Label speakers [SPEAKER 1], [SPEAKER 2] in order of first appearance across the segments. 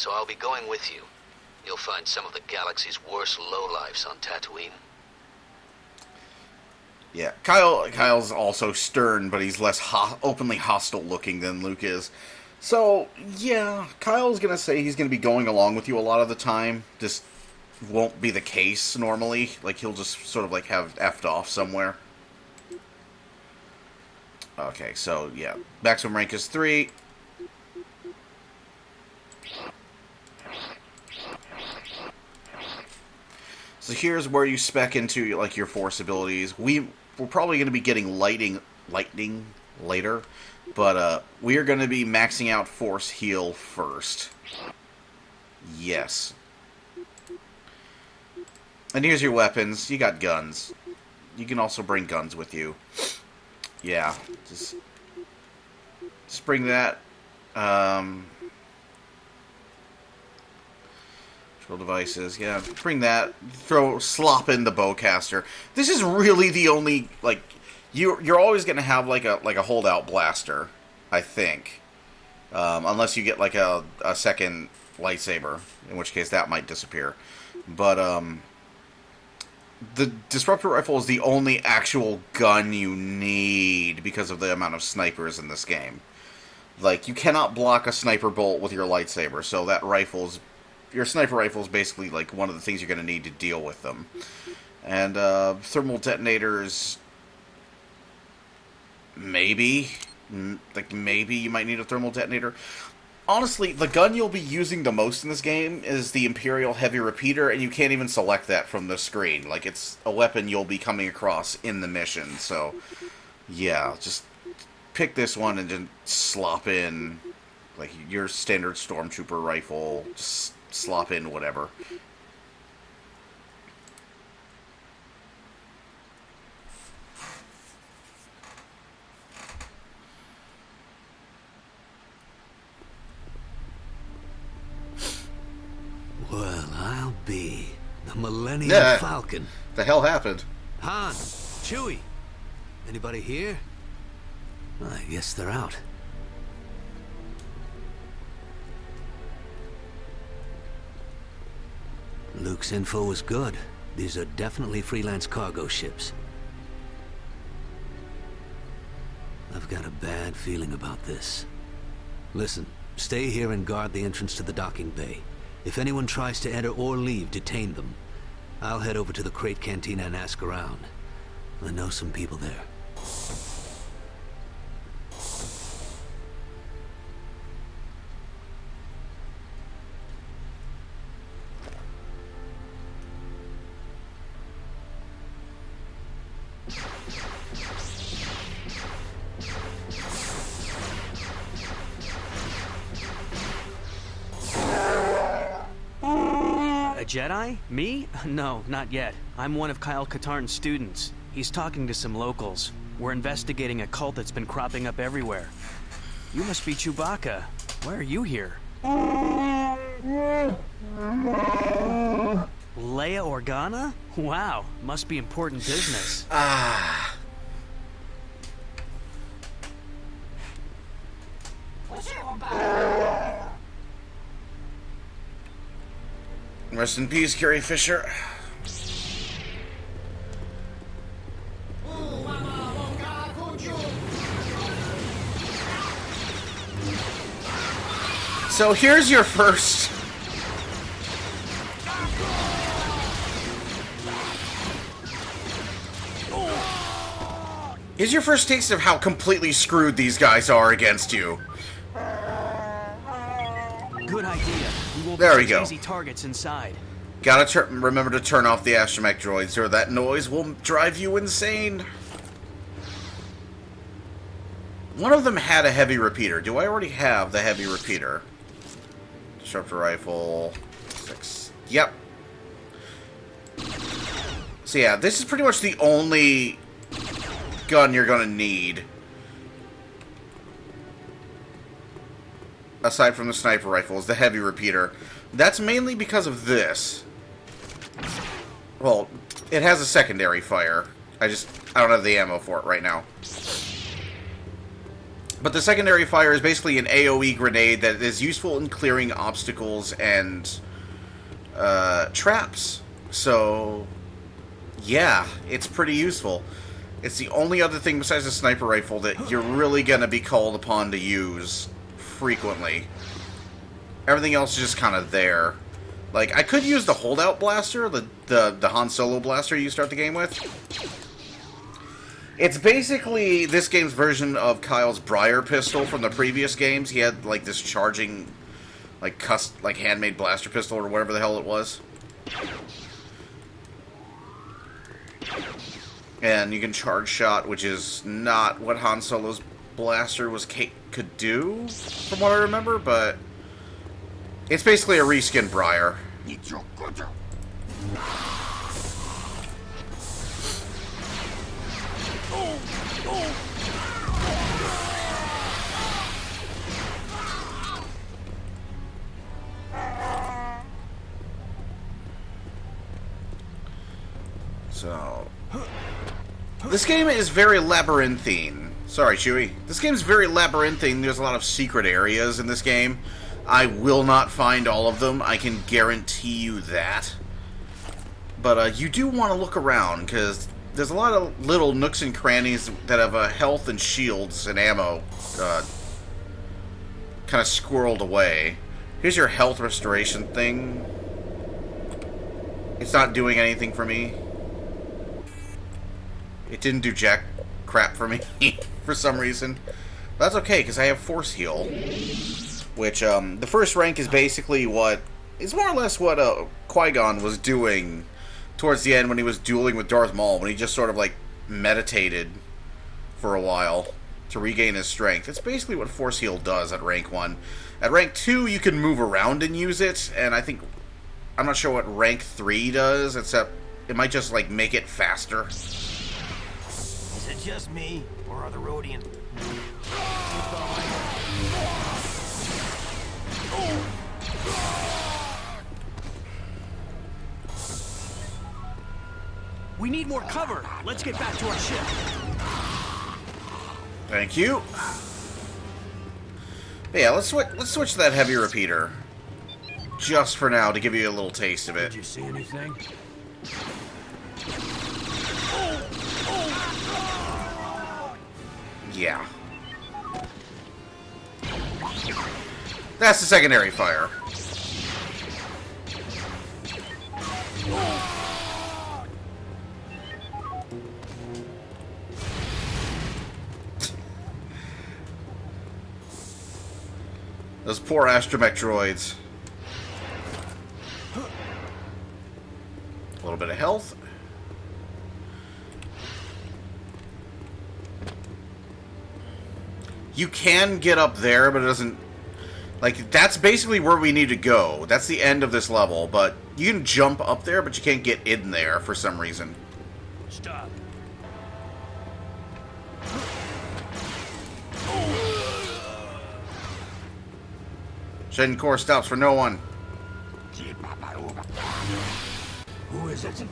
[SPEAKER 1] so I'll be going with you. You'll find some of the galaxy's worst lowlifes on Tatooine.
[SPEAKER 2] Yeah, Kyle's also stern, but he's less openly hostile looking than Luke is. So, yeah, Kyle's going to say he's going to be going along with you a lot of the time. This won't be the case normally. Like, he'll just sort of, like, have effed off somewhere. Okay, so, yeah. Maximum rank is 3. So here's where you spec into, like, your force abilities. We're probably going to be getting lightning later, but we are going to be maxing out force heal first. Yes. And here's your weapons. You got guns. You can also bring guns with you. Yeah, just bring that. Control devices, yeah, bring that. Slop in the bowcaster. This is really the only, like, you're always gonna have like a holdout blaster, I think, unless you get like a second lightsaber, in which case that might disappear. But the disruptor rifle is the only actual gun you need because of the amount of snipers in this game. Like, you cannot block a sniper bolt with your lightsaber, so that rifle's... Your sniper rifle is basically, like, one of the things you're going to need to deal with them. And, thermal detonators... Maybe. Like, maybe you might need a thermal detonator. Honestly, the gun you'll be using the most in this game is the Imperial Heavy Repeater, and you can't even select that from the screen. Like, it's a weapon you'll be coming across in the mission, so... Yeah, just pick this one and just slop in, like, your standard Stormtrooper rifle. Just slop in whatever.
[SPEAKER 3] Well, I'll be the Millenium Falcon.
[SPEAKER 2] The hell happened?
[SPEAKER 3] Han, Chewie, anybody here? I guess they're out. Luke's info was good. These are definitely freelance cargo ships. I've got a bad feeling about this. Listen, stay here and guard the entrance to the docking bay. If anyone tries to enter or leave, detain them. I'll head over to the crate cantina and ask around. I know some people there.
[SPEAKER 4] A Jedi? Me? No, not yet. I'm one of Kyle Katarn's students. He's talking to some locals. We're investigating a cult that's been cropping up everywhere. You must be Chewbacca. Why are you here? Leia Organa? Wow, must be important business.
[SPEAKER 2] Ah. Rest in peace, Carrie Fisher. So here's your first... Here's your first taste of how completely screwed these guys are against you.
[SPEAKER 4] Good idea.
[SPEAKER 2] There we go.
[SPEAKER 4] Easy targets inside.
[SPEAKER 2] Gotta remember to turn off the astromech droids, or that noise will drive you insane. One of them had a heavy repeater. Do I already have the heavy repeater? Disruptor rifle. 6. Yep. So yeah, this is pretty much the only gun you're gonna need. Aside from the sniper rifle, is the heavy repeater. That's mainly because of this. Well, it has a secondary fire. I don't have the ammo for it right now. But the secondary fire is basically an AoE grenade that is useful in clearing obstacles and traps. So, yeah, it's pretty useful. It's the only other thing besides a sniper rifle that you're really going to be called upon to use frequently. Everything else is just kind of there. Like, I could use the holdout blaster, the Han Solo blaster you start the game with. It's basically this game's version of Kyle's Briar pistol from the previous games. He had, like, this charging, like, handmade blaster pistol or whatever the hell it was. And you can charge shot, which is not what Han Solo's blaster could do, from what I remember, but it's basically a reskin Briar. So, this game is very labyrinthine. Sorry, Chewie. This game is very labyrinthine. There's a lot of secret areas in this game. I will not find all of them. I can guarantee you that. But you do want to look around, because there's a lot of little nooks and crannies that have health and shields and ammo kind of squirreled away. Here's your health restoration thing. It's not doing anything for me. It didn't do jack crap for me for some reason. That's okay, because I have Force Heal. Which, the first rank is basically more or less what Qui-Gon was doing towards the end when he was dueling with Darth Maul, when he just sort of, like, meditated for a while to regain his strength. It's basically what Force Heal does at rank 1. At rank 2, you can move around and use it, and I'm not sure what rank 3 does, except it might just, like, make it faster.
[SPEAKER 5] Is it just me, or are the Rhodian...
[SPEAKER 4] We need more cover. Let's get back to our ship.
[SPEAKER 2] Thank you. But yeah, let's switch to that heavy repeater. Just for now, to give you a little taste of it.
[SPEAKER 5] Did you see anything?
[SPEAKER 2] Yeah. That's the secondary fire. Those poor astromech droids. A little bit of health. You can get up there, but it doesn't... Like, that's basically where we need to go. That's the end of this level, but you can jump up there, but you can't get in there for some reason.
[SPEAKER 5] Stop.
[SPEAKER 2] Shedding core stops for no one.
[SPEAKER 5] Who is it?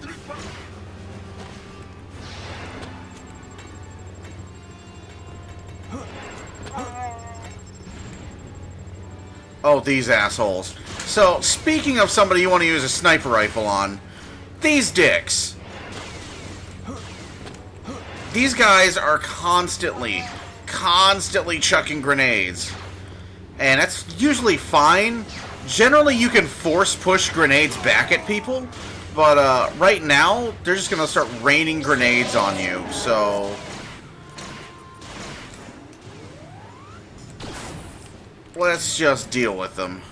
[SPEAKER 2] Oh, these assholes. So, speaking of somebody you want to use a sniper rifle on, these dicks. These guys are constantly chucking grenades. And that's usually fine. Generally, you can force push grenades back at people. But right now, they're just going to start raining grenades on you. So... let's just deal with them.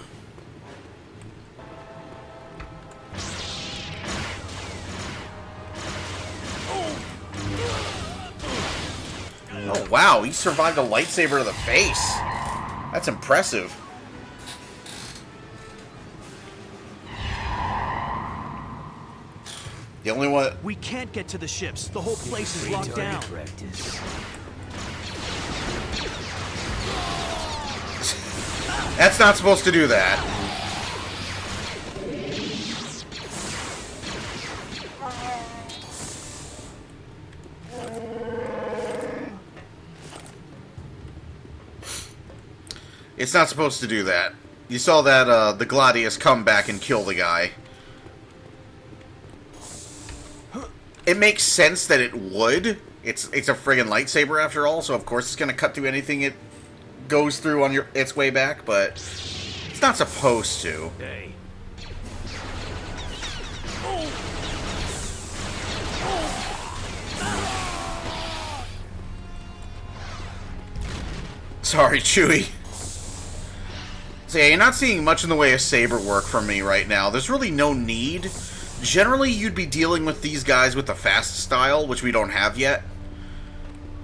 [SPEAKER 2] Oh wow, he survived a lightsaber to the face. That's impressive. The only one...
[SPEAKER 4] We can't get to the ships. The whole place is locked down.
[SPEAKER 2] That's not supposed to do that. It's not supposed to do that. You saw that the Gladius come back and kill the guy. It makes sense that it would. It's a friggin' lightsaber after all, so of course it's gonna cut through anything it goes through on its way back, but it's not supposed to.
[SPEAKER 5] Hey.
[SPEAKER 2] Sorry, Chewie. So yeah, you're not seeing much in the way of Saber work from me right now. There's really no need. Generally, you'd be dealing with these guys with the fast style, which we don't have yet.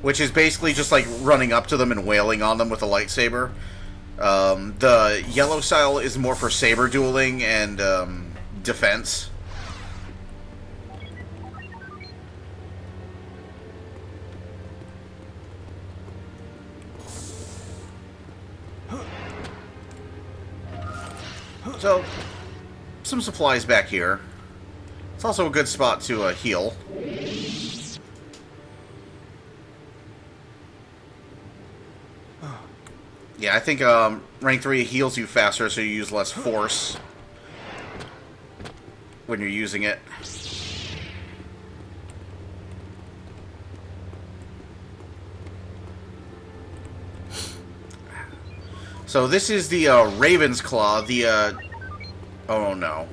[SPEAKER 2] Which is basically just like running up to them and wailing on them with a lightsaber. The yellow style is more for saber dueling and defense. So, some supplies back here. It's also a good spot to heal. Yeah, I think rank 3 heals you faster, so you use less force when you're using it. So this is the Raven's Claw, the oh no.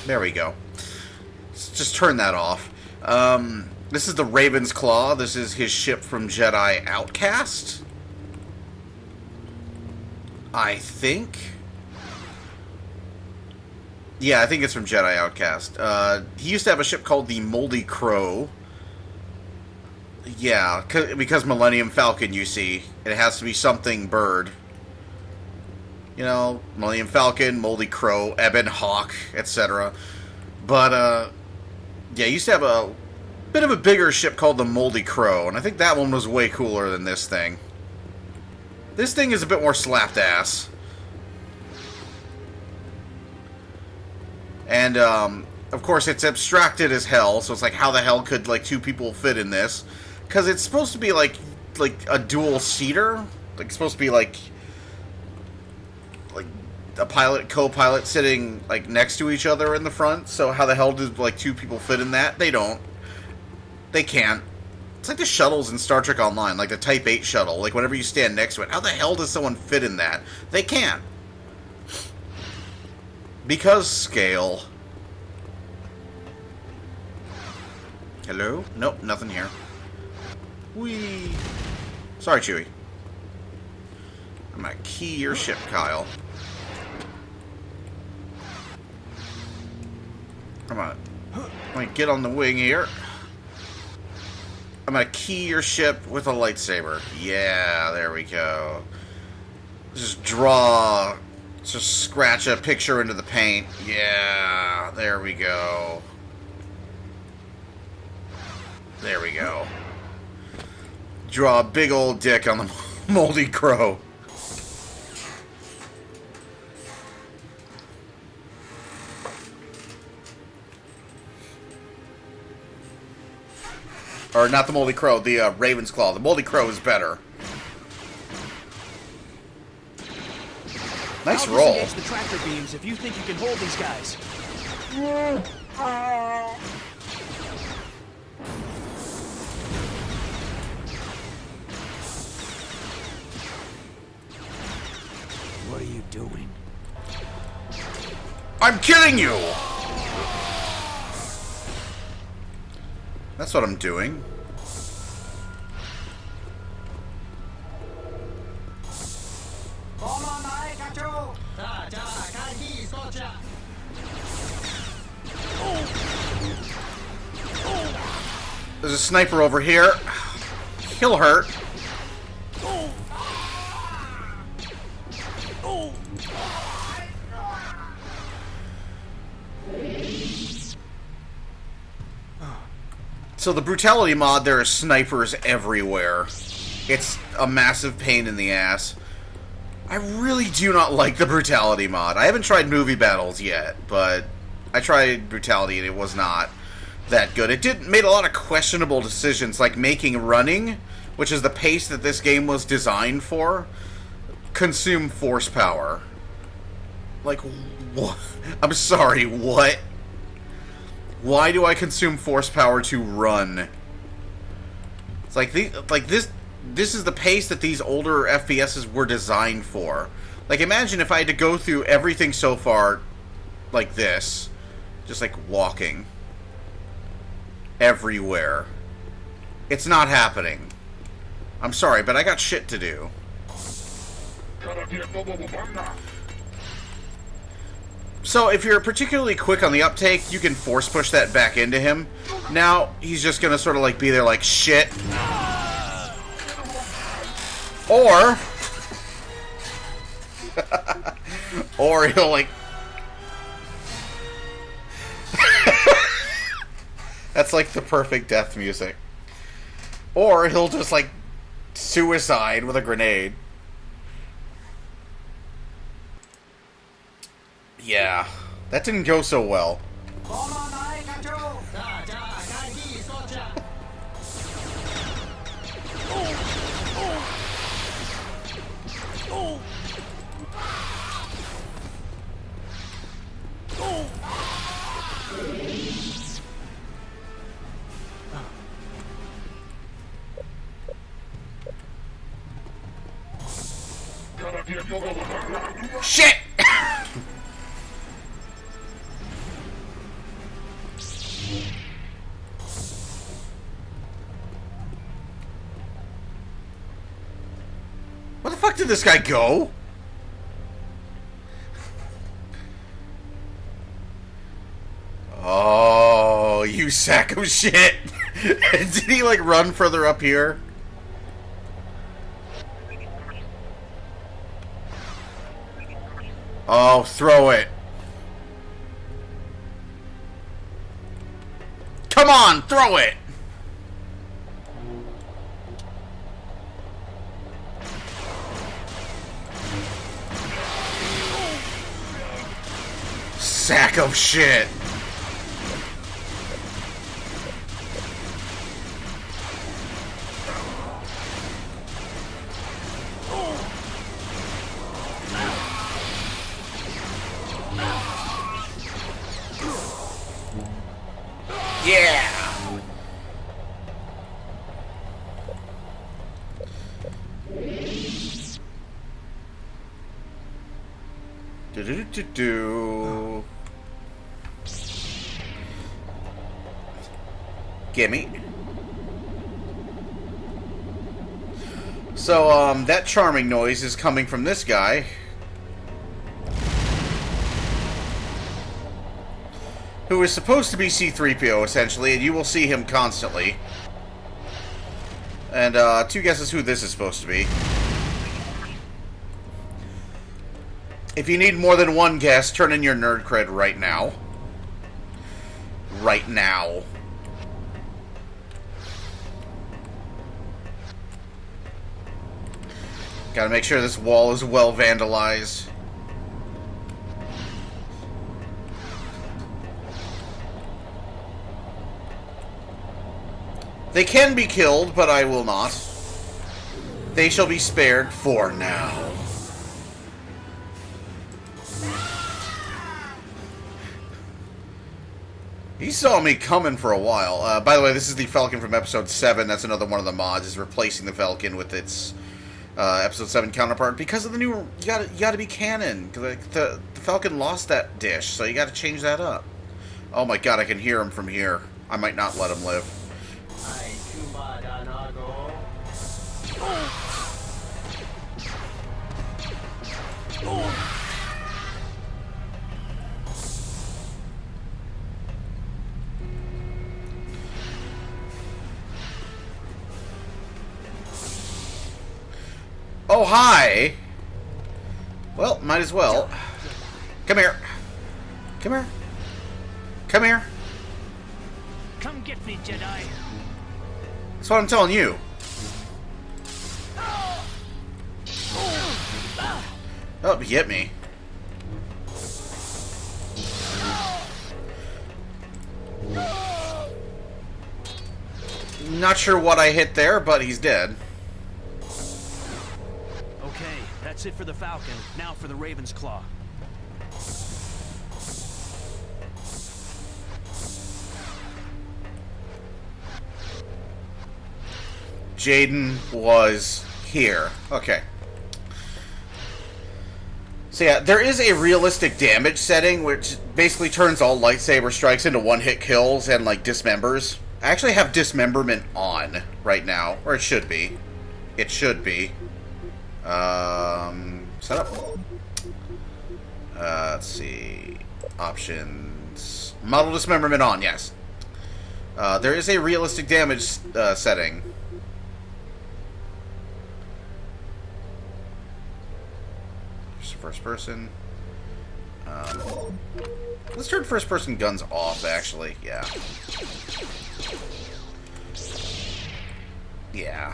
[SPEAKER 2] There we go. Let's just turn that off. This is the Raven's Claw. This is his ship from Jedi Outcast. I think. Yeah, I think it's from Jedi Outcast. He used to have a ship called the Moldy Crow. Yeah, because Millenium Falcon, you see. It has to be something bird. You know, Millennium Falcon, Moldy Crow, Ebon Hawk, etc. But, yeah, he used to have a bit of a bigger ship called the Moldy Crow, and I think that one was way cooler than this thing. This thing is a bit more slapped ass. And, of course, it's abstracted as hell, so it's like, how the hell could, like, 2 people fit in this? Because it's supposed to be, like a dual-seater. Like, it's supposed to be, like a pilot, co-pilot sitting, like, next to each other in the front. So how the hell did, like, 2 people fit in that? They don't. They can't. It's like the shuttles in Star Trek Online, like the Type 8 shuttle. Like, whenever you stand next to it, how the hell does someone fit in that? They can't. Because scale. Hello? Nope, nothing here. Whee! Sorry, Chewie. I'm gonna key your ship, Kyle. I'm gonna get on the wing here. I'm gonna key your ship with a lightsaber. Yeah, there we go. Just scratch a picture into the paint. Yeah, there we go. There we go. Draw a big old dick on the Moldy Crow. Or not the Moldy Crow, the Raven's Claw. The Moldy Crow is better. Nice roll.
[SPEAKER 4] I'll disengage the tractor beams if you think you can hold these guys.
[SPEAKER 5] What are you doing?
[SPEAKER 2] I'm killing you! That's what I'm doing. There's a sniper over here. He'll hurt. So the brutality mod, there are snipers everywhere. It's a massive pain in the ass. I really do not like the brutality mod. I haven't tried movie battles yet, but I tried brutality and it was not that good. It made a lot of questionable decisions, like making running which is the pace that this game was designed for, consume force power. Like, what? I'm sorry, what? Why do I consume force power to run? It's like this is the pace that these older FPSs were designed for. Like, imagine if I had to go through everything so far like this, just like walking everywhere. It's not happening. I'm sorry, but I got shit to do. So, if you're particularly quick on the uptake, you can force push that back into him. Now, he's just gonna sort of like be there like, shit. Or... or he'll like... That's like the perfect death music. Or he'll just like suicide with a grenade. Yeah, that didn't go so well. Shit! Where the fuck did this guy go? Oh, you sack of shit. Did he like run further up here? Oh, throw it. Come on, throw it. Sack of shit. Yeah. Do. Gimme. So, that charming noise is coming from this guy, who is supposed to be C-3PO, essentially, and you will see him constantly. And, two guesses who this is supposed to be. If you need more than one guess, turn in your nerd cred right now. Right now. Gotta make sure this wall is well vandalized. They can be killed, but I will not. They shall be spared for now. He saw me coming for a while. By the way, this is the Falcon from Episode 7. That's another one of the mods, is replacing the Falcon with its Episode 7 counterpart. Because of the new... You gotta be canon. The Falcon lost that dish, so you gotta change that up. Oh my god, I can hear him from here. I might not let him live. Oh, hi! Well, might as well. Come here. Come here. Come here.
[SPEAKER 6] Come get me, Jedi.
[SPEAKER 2] That's what I'm telling you. Oh, he hit me. Not sure what I hit there, but he's dead.
[SPEAKER 4] That's it for the Falcon. Now for the Raven's Claw.
[SPEAKER 2] Jaden was here. Okay. So yeah, there is a realistic damage setting, which basically turns all lightsaber strikes into one-hit kills and, like, dismembers. I actually have dismemberment on right now, or it should be. It should be. Setup. Let's see. Options. Model dismemberment on, yes. There is a realistic damage setting. First person. Let's turn first person guns off, actually. Yeah. Yeah.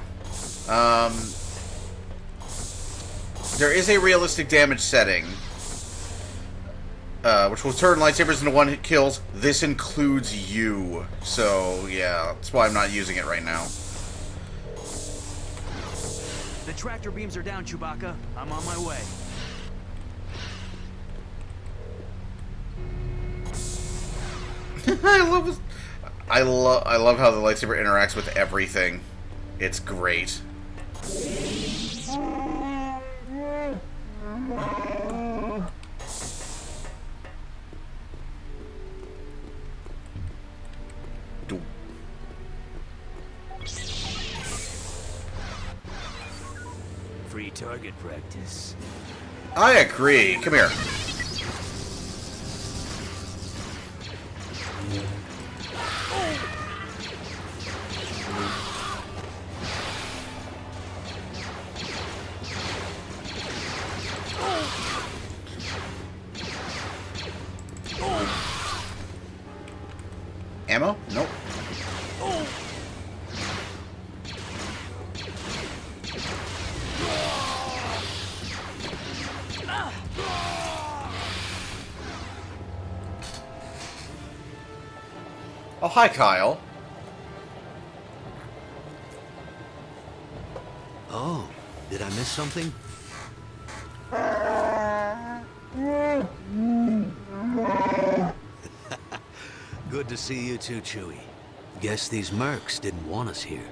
[SPEAKER 2] There is a realistic damage setting, which will turn lightsabers into one-hit kills. This includes you. So, yeah, that's why I'm not using it right now.
[SPEAKER 4] The tractor beams are down, Chewbacca. I'm on my way.
[SPEAKER 2] I love how the lightsaber interacts with everything. It's great.
[SPEAKER 5] Free target practice.
[SPEAKER 2] I agree. Come here. Ammo? Nope. Oh, hi, Kyle.
[SPEAKER 3] Oh, did I miss something? Good to see you too, Chewie. Guess these mercs didn't want us here.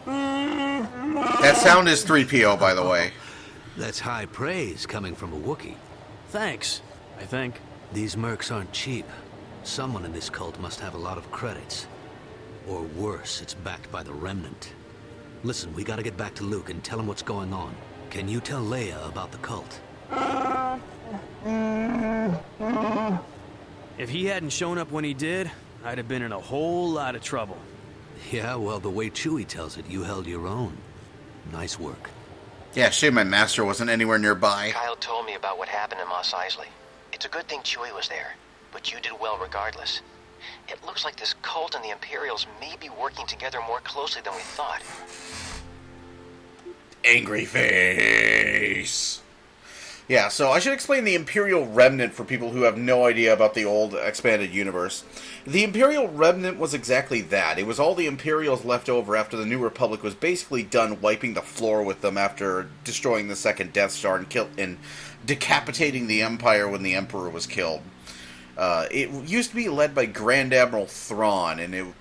[SPEAKER 2] That sound is 3PO, by the way.
[SPEAKER 3] That's high praise coming from a Wookiee.
[SPEAKER 4] Thanks, I think.
[SPEAKER 3] These mercs aren't cheap. Someone in this cult must have a lot of credits. Or worse, it's backed by the Remnant. Listen, we gotta get back to Luke and tell him what's going on. Can you tell Leia about the cult?
[SPEAKER 4] If he hadn't shown up when he did, I'd have been in a whole lot of trouble.
[SPEAKER 3] Yeah, well, the way Chewie tells it, you held your own. Nice work.
[SPEAKER 2] Yeah, shame my master wasn't anywhere nearby.
[SPEAKER 7] Kyle told me about what happened in Mos Eisley. It's a good thing Chewie was there, but you did well regardless. It looks like this cult and the Imperials may be working together more closely than we thought.
[SPEAKER 2] Angry face. Yeah, so I should explain the Imperial Remnant for people who have no idea about the old expanded universe. The Imperial Remnant was exactly that. It was all the Imperials left over after the New Republic was basically done wiping the floor with them after destroying the second Death Star and decapitating the Empire when the Emperor was killed. It used to be led by Grand Admiral Thrawn, and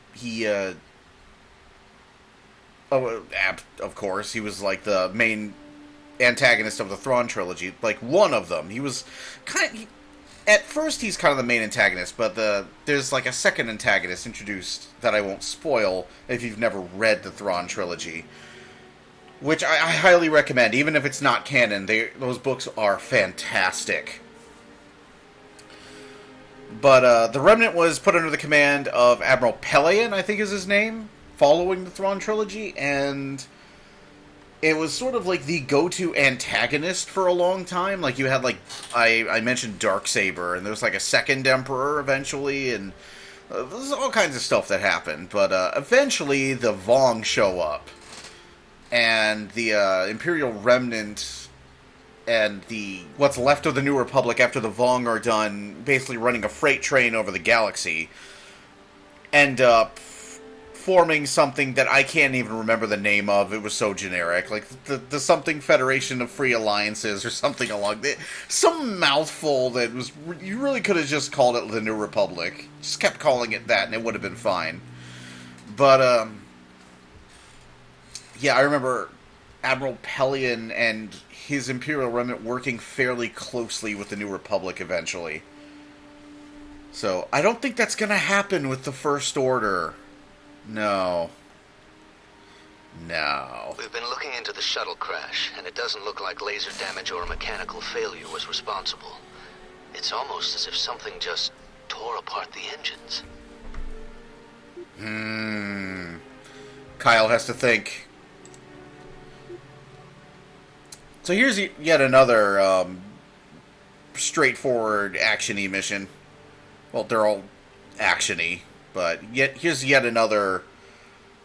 [SPEAKER 2] of course, he was like the main antagonist of the Thrawn trilogy, like one of them. He was at first he's kind of the main antagonist, but there's like a second antagonist introduced that I won't spoil if you've never read the Thrawn trilogy, which I highly recommend, even if it's not canon. Those books are fantastic. But the Remnant was put under the command of Admiral Pellaeon, I think is his name, following the Thrawn trilogy, and it was sort of like the go-to antagonist for a long time. Like, you had, like, I mentioned Darksaber, and there was, like, a second Emperor eventually, and there's all kinds of stuff that happened. But eventually, the Vong show up, and the Imperial Remnant and what's left of the New Republic after the Vong are done basically running a freight train over the galaxy end up forming something that I can't even remember the name of. It was so generic. Like, the something Federation of Free Alliances or something along that. Some mouthful that was... You really could have just called it the New Republic. Just kept calling it that and it would have been fine. But, yeah, I remember Admiral Pelion and his Imperial Remnant working fairly closely with the New Republic eventually. So, I don't think that's going to happen with the First Order. No. No.
[SPEAKER 1] We've been looking into the shuttle crash, and it doesn't look like laser damage or a mechanical failure was responsible. It's almost as if something just tore apart the engines.
[SPEAKER 2] Kyle has to think. So here's yet another straightforward action-y mission. Well, they're all action-y, but here's yet another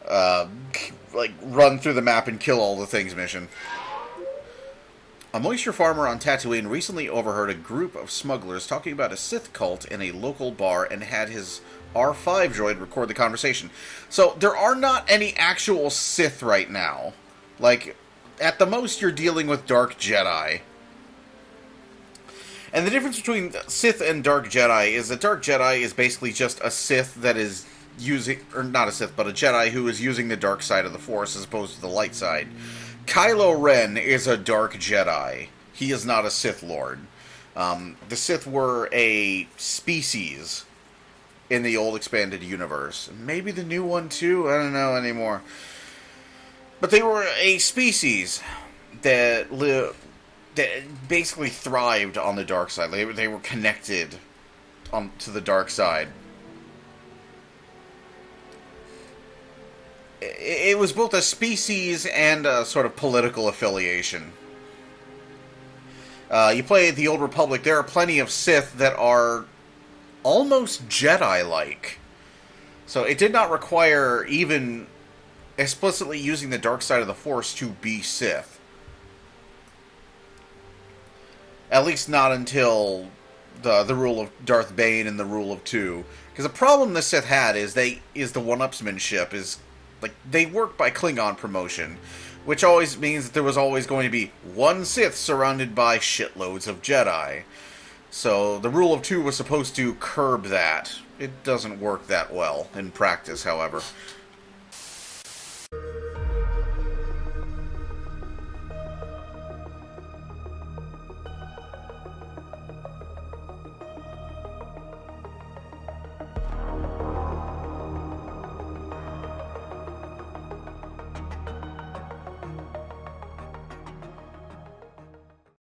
[SPEAKER 2] like run through the map and kill all the things mission. A moisture farmer on Tatooine recently overheard a group of smugglers talking about a Sith cult in a local bar and had his R5 droid record the conversation. So there are not any actual Sith right now. Like, at the most you're dealing with Dark Jedi. And the difference between Sith and Dark Jedi is that Dark Jedi is basically just a Sith that is using, or not a Sith, but a Jedi who is using the dark side of the Force as opposed to the light side. Kylo Ren is a Dark Jedi. He is not a Sith Lord. The Sith were a species in the old expanded universe. Maybe the new one too? I don't know anymore. But they were a species that basically thrived on the dark side. They were connected to the dark side. It was both a species and a sort of political affiliation. You play the Old Republic, there are plenty of Sith that are almost Jedi-like. So it did not require even explicitly using the dark side of the Force to be Sith. At least not until the rule of Darth Bane and the rule of two. Because the problem the Sith had is the one-upsmanship is, like, they work by Klingon promotion, which always means that there was always going to be one Sith surrounded by shitloads of Jedi. So the rule of two was supposed to curb that. It doesn't work that well in practice, however.